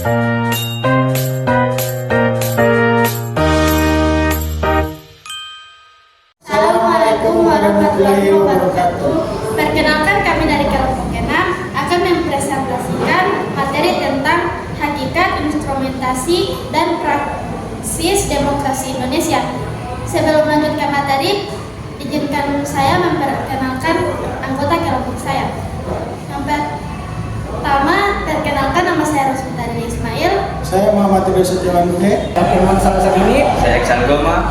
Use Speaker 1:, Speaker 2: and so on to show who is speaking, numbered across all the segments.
Speaker 1: Assalamualaikum warahmatullahi wabarakatuh. Perkenalkan, kami dari kelompok 6 akan mempresentasikan materi tentang hakikat, instrumentasi, dan praksis demokrasi Indonesia. Sebelum melanjutkan materi, izinkan saya memperkenalkan anggota kelompok saya. Yang pertama, perkenalkan, nama saya Rosmita Ismail.
Speaker 2: Saya Muhammad Idris Setiawan Duhe.
Speaker 3: Firman Salasabini.
Speaker 4: Saya Iksan Goma.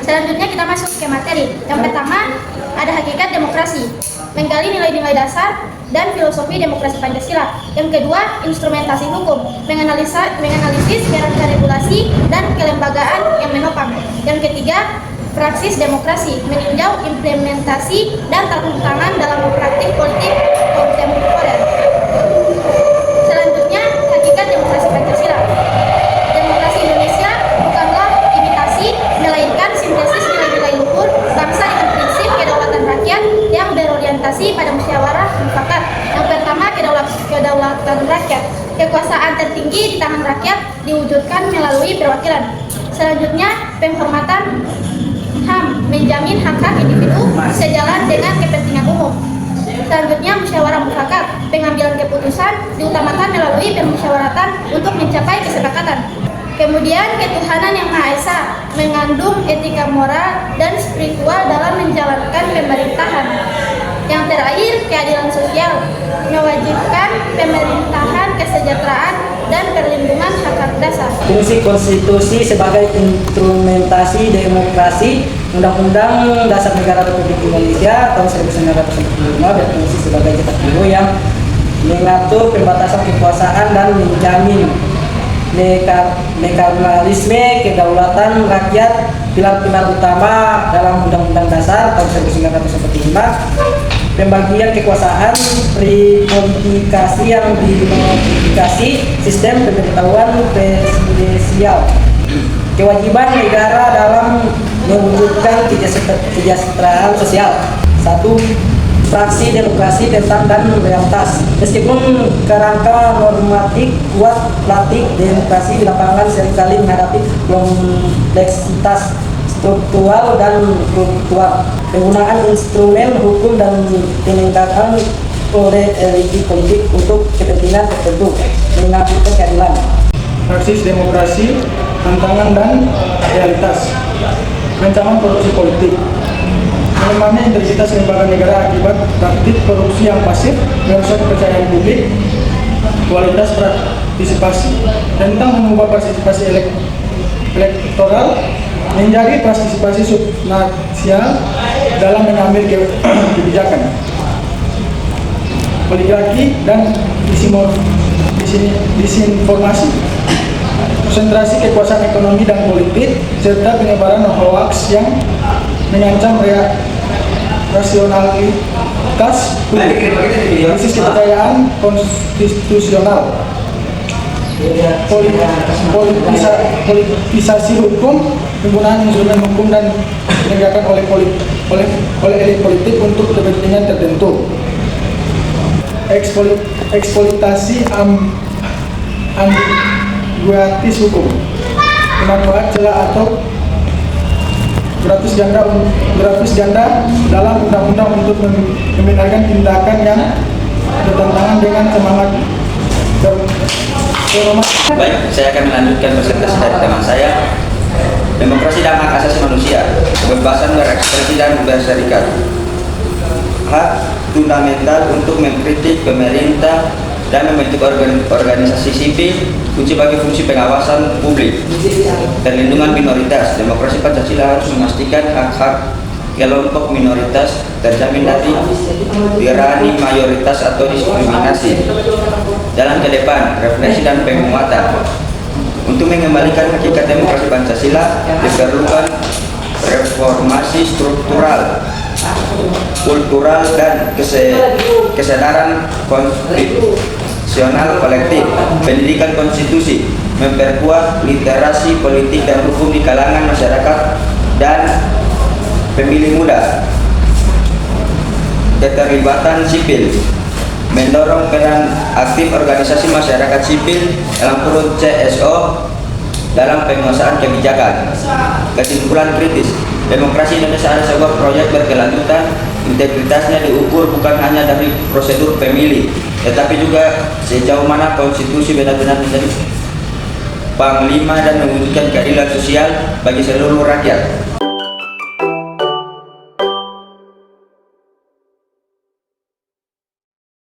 Speaker 1: Selanjutnya kita masuk ke materi. Yang pertama, ada hakikat demokrasi, menggali nilai-nilai dasar dan filosofi demokrasi Pancasila. Yang kedua, instrumentasi hukum, menganalisis kerangka regulasi dan kelembagaan yang menopang. Yang ketiga, praksis demokrasi, meninjau implementasi dan tantangan dalam praktik politik kontemporer. Selanjutnya, hakikat demokrasi Pancasila. Demokrasi Indonesia bukanlah imitasi, melainkan sintesis nilai-nilai luhur bangsa dengan prinsip kedaulatan rakyat yang berorientasi pada musyawarah mufakat. Yang pertama, kedaulatan rakyat. Kekuasaan tertinggi di tangan rakyat diwujudkan melalui perwakilan. Selanjutnya, penghormatan HAM, menjamin hak-hak individu sejalan dengan kepentingan umum. Selanjutnya, musyawarah mufakat, pengambilan keputusan diutamakan melalui permusyawaratan untuk mencapai kesepakatan. Kemudian, ketuhanan yang Maha Esa, mengandung etika moral dan spiritual dalam menjalankan pemerintahan. Yang terakhir, keadilan sosial, mewajibkan pemerintahan kesejahteraan dan perlindungan hak-hak dasar.
Speaker 3: Fungsi konstitusi sebagai instrumentasi demokrasi. Undang-Undang Dasar Negara Republik Indonesia tahun 1945 berfungsi sebagai cetak biru yang mengatur pembatasan kekuasaan dan menjamin mekanisme kedaulatan rakyat. Pilar-pilar utama dalam Undang-Undang Dasar tahun 1945: pembagian kekuasaan, repolitikasi yang dimodifikasi, sistem pemberitahuan presidensial, kewajiban negara dalam mewujudkan kesejahteraan sosial. 1. Praksi demokrasi tentang dan realitas. Meskipun kerangka normatif kuat, praktik demokrasi di lapangan seringkali menghadapi kompleksitas struktural dan kultural. Penggunaan instrumen hukum dan penegakan oleh elit politik untuk kepentingan tertentu mengakibatkan keadilan.
Speaker 2: Praksis demokrasi, tantangan dan realitas. Ancaman korupsi politik. Melemahnya integritas lembaga negara akibat praktik korupsi yang pasif, merusak kepercayaan publik. Kualitas partisipasi. Tentang mengubah partisipasi elektoral menjadi partisipasi substansial dalam mengambil kebijakan. Oligarki dan disinformasi. Konsentrasi kekuasaan ekonomi dan politik serta penyebaran hoaks yang mengancam rasionalitas krisis kepercayaan konstitusional. Politisasi hukum, penggunaan instrumen hukum dan penegakan oleh elit politik untuk kepentingan tertentu. Eksploitasi ambiguitas hukum, pemanfaat celah atau gratis janda dalam undang-undang untuk membenarkan tindakan yang bertentangan dengan semangat
Speaker 4: Baik, saya akan melanjutkan presentasi dari teman saya. Demokrasi dan hak asasi manusia, kebebasan berekspresi dan berserikat, hak fundamental untuk mengkritik pemerintah dan membentuk organisasi sipil, kunci bagi fungsi pengawasan publik, perlindungan minoritas. Demokrasi Pancasila harus memastikan hak-hak kelompok minoritas terjamin dari tirani mayoritas atau diskriminasi. Jalan ke depan, refleksi dan penguatan. Untuk mengembalikan hakikat demokrasi Pancasila diperlukan reformasi struktural, kultural dan kesadaran konstitusional kolektif, pendidikan konstitusi, memperkuat literasi politik dan hukum di kalangan masyarakat dan pemilih muda, keterlibatan sipil, mendorong peran aktif organisasi masyarakat sipil dalam kurun CSO dalam penguasaan kebijakan. Kesimpulan kritis, demokrasi Indonesia adalah sebuah proyek berkelanjutan. Integritasnya diukur bukan hanya dari prosedur pemilih, tetapi juga sejauh mana konstitusi benar-benar menjadi panglima dan mewujudkan keadilan sosial bagi seluruh rakyat.